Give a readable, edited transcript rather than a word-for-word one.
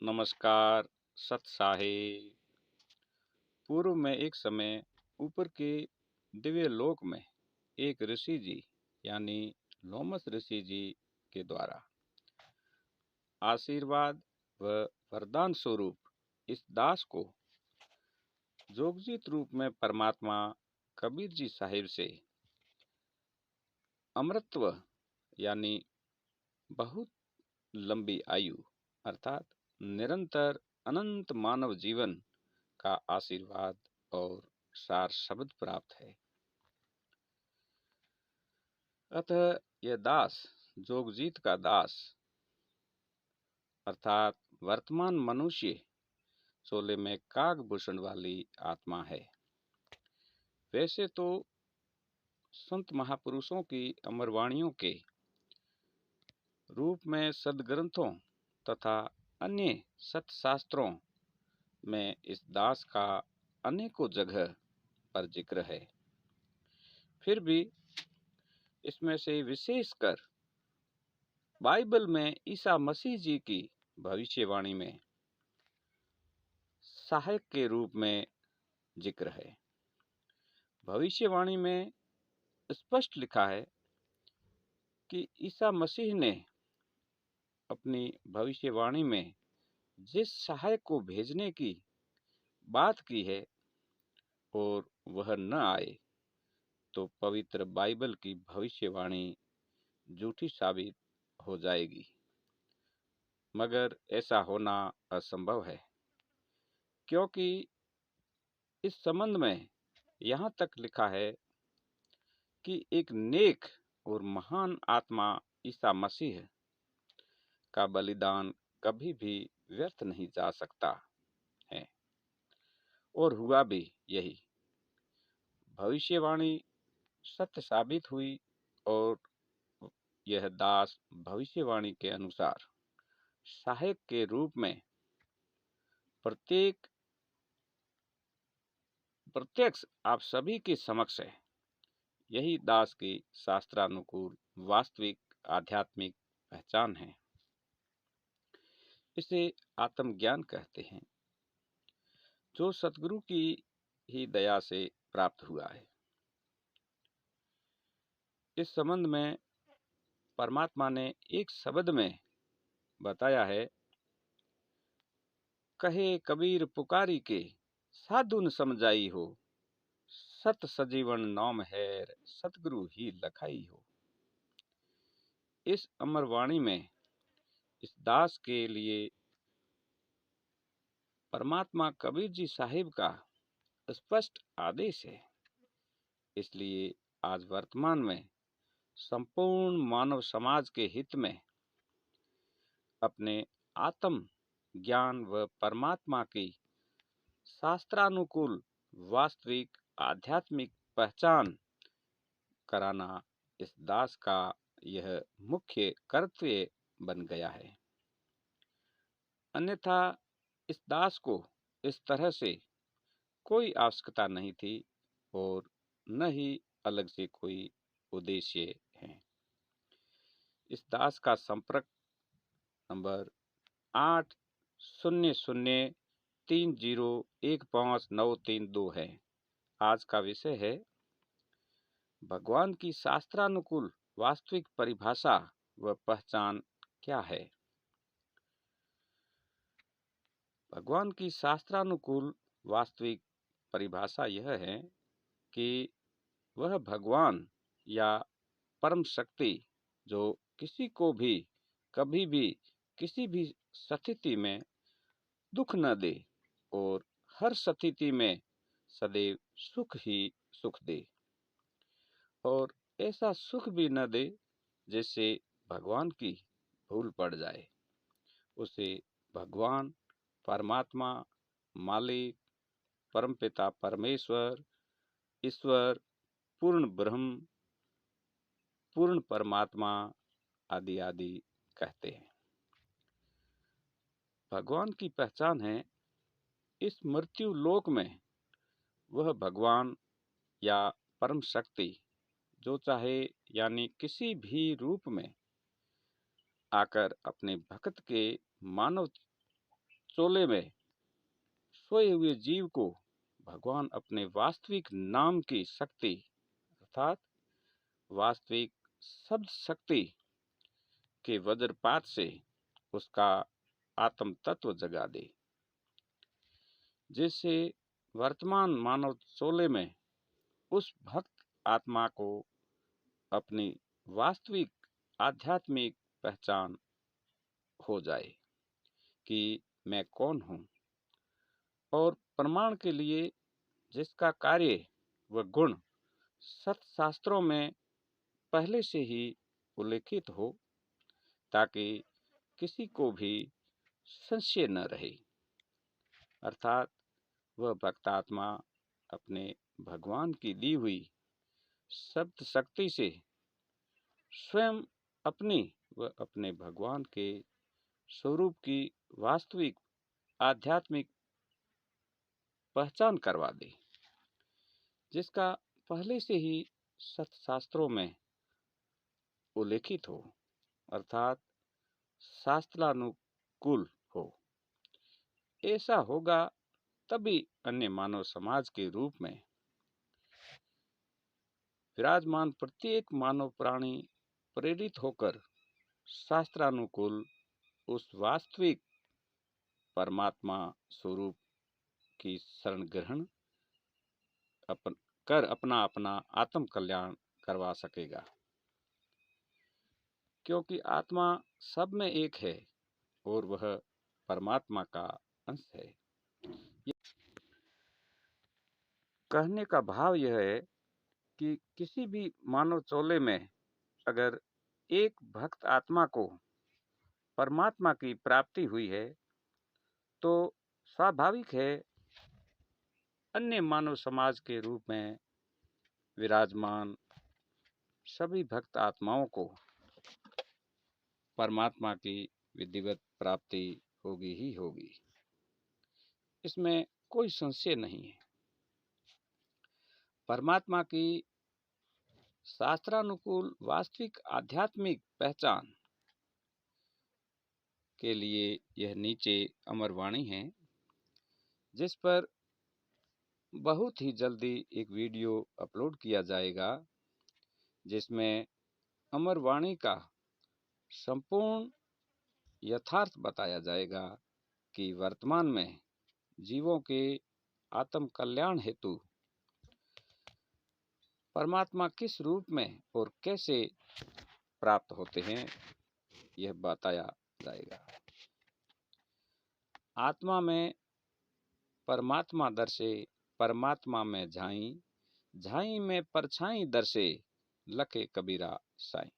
नमस्कार। सत साहेब। पूर्व में एक समय ऊपर के दिव्य लोक में एक ऋषि जी यानी लोमस ऋषि जी के द्वारा आशीर्वाद व वरदान स्वरूप इस दास को जोगजीत रूप में परमात्मा कबीर जी साहिब से अमृतत्व यानी बहुत लंबी आयु अर्थात निरंतर अनंत मानव जीवन का आशीर्वाद और सार शब्द प्राप्त है। अतः यह दास जोगजीत का दास अर्थात वर्तमान मनुष्य चोले में कागभूषण वाली आत्मा है। वैसे तो संत महापुरुषों की अमरवाणियों के रूप में सदग्रंथों तथा अन्य सतशास्त्रों में इस दास का अनेकों जगह पर जिक्र है। फिर भी इसमें से विशेषकर बाइबल में ईसा मसीह जी की भविष्यवाणी में सहायक के रूप में जिक्र है। भविष्यवाणी में स्पष्ट लिखा है कि ईसा मसीह ने अपनी भविष्यवाणी में जिस सहायक को भेजने की बात की है और वह न आए तो पवित्र बाइबल की भविष्यवाणी झूठी साबित हो जाएगी। मगर ऐसा होना असंभव है, क्योंकि इस संबंध में यहाँ तक लिखा है कि एक नेक और महान आत्मा ईसा मसीह का बलिदान कभी भी व्यर्थ नहीं जा सकता है। और हुआ भी यही। भविष्यवाणी सत्य साबित हुई और यह दास भविष्यवाणी के अनुसार सहायक के रूप में प्रत्यक्ष आप सभी के समक्ष है। यही दास की शास्त्रानुकूल वास्तविक आध्यात्मिक पहचान है। इसे आत्मज्ञान कहते हैं, जो सतगुरु की ही दया से प्राप्त हुआ है। इस संबंध में परमात्मा ने एक शब्द में बताया है, कहे कबीर पुकारी के साधु न समझाई हो, सत सजीवन नाम है सतगुरु ही लखाई हो। इस अमरवाणी में इस दास के लिए परमात्मा कबीर जी साहिब का स्पष्ट आदेश है। इसलिए आज वर्तमान में संपूर्ण मानव समाज के हित में अपने आत्म ज्ञान व परमात्मा की शास्त्रानुकूल वास्तविक आध्यात्मिक पहचान कराना इस दास का यह मुख्य कर्तव्य बन गया है। अन्यथा इस दास को इस तरह से कोई आवश्यकता नहीं थी और न ही अलग से कोई उद्देश्य है। इस दास का संपर्क नंबर 8003015932 है। आज का विषय है भगवान की शास्त्रानुकूल वास्तविक परिभाषा व पहचान क्या है। भगवान की शास्त्रानुकूल वास्तविक परिभाषा यह है कि वह भगवान या परम शक्ति जो किसी को भी कभी भी किसी भी स्थिति में दुख न दे और हर स्थिति में सदैव सुख ही सुख दे, और ऐसा सुख भी न दे जैसे भगवान की भूल पड़ जाए। उसे भगवान परमात्मा मालिक परमपिता परमेश्वर ईश्वर पूर्ण ब्रह्म पूर्ण परमात्मा आदि आदि कहते हैं। भगवान की पहचान है इस मृत्यु लोक में वह भगवान या परम शक्ति जो चाहे यानी किसी भी रूप में आकर अपने भक्त के मानव चोले में सोए हुए जीव को भगवान अपने वास्तविक नाम की शक्ति अर्थात वास्तविक शब्द शक्ति के वज्रपात से उसका आत्म तत्व जगा दे, जिससे वर्तमान मानव चोले में उस भक्त आत्मा को अपनी वास्तविक आध्यात्मिक पहचान हो जाए कि मैं कौन हूँ, और प्रमाण के लिए जिसका कार्य व गुण सत्शास्त्रों में पहले से ही उल्लेखित हो, ताकि किसी को भी संशय न रहे। अर्थात वह भक्तात्मा अपने भगवान की दी हुई शब्द शक्ति से स्वयं अपनी व अपने भगवान के स्वरूप की वास्तविक आध्यात्मिक पहचान करवा दे, जिसका पहले से ही सत्शास्त्रों में उल्लेखित हो, अर्थात शास्त्रानुकूल हो। ऐसा होगा तभी अन्य मानव समाज के रूप में विराजमान प्रत्येक मानव प्राणी प्रेरित होकर शास्त्रानुकूल उस वास्तविक परमात्मा स्वरूप की शरण ग्रहण कर अपना अपना आत्म कल्याण करवा सकेगा, क्योंकि आत्मा सब में एक है और वह परमात्मा का अंश है। कहने का भाव यह है कि किसी भी मानव चोले में अगर एक भक्त आत्मा को परमात्मा की प्राप्ति हुई है, तो स्वाभाविक है अन्य मानव समाज के रूप में विराजमान सभी भक्त आत्माओं को परमात्मा की विधिवत प्राप्ति होगी ही होगी। इसमें कोई संशय नहीं है। परमात्मा की शास्त्रानुकूल वास्तविक आध्यात्मिक पहचान के लिए यह नीचे अमर वाणी है, जिस पर बहुत ही जल्दी एक वीडियो अपलोड किया जाएगा, जिसमें अमर वाणी का संपूर्ण यथार्थ बताया जाएगा कि वर्तमान में जीवों के आत्म कल्याण हेतु परमात्मा किस रूप में और कैसे प्राप्त होते हैं, यह बताया जाएगा। आत्मा में परमात्मा दर्शे परमात्मा में झाई, झाई में परछाई दर्शे लखे कबीरा साईं।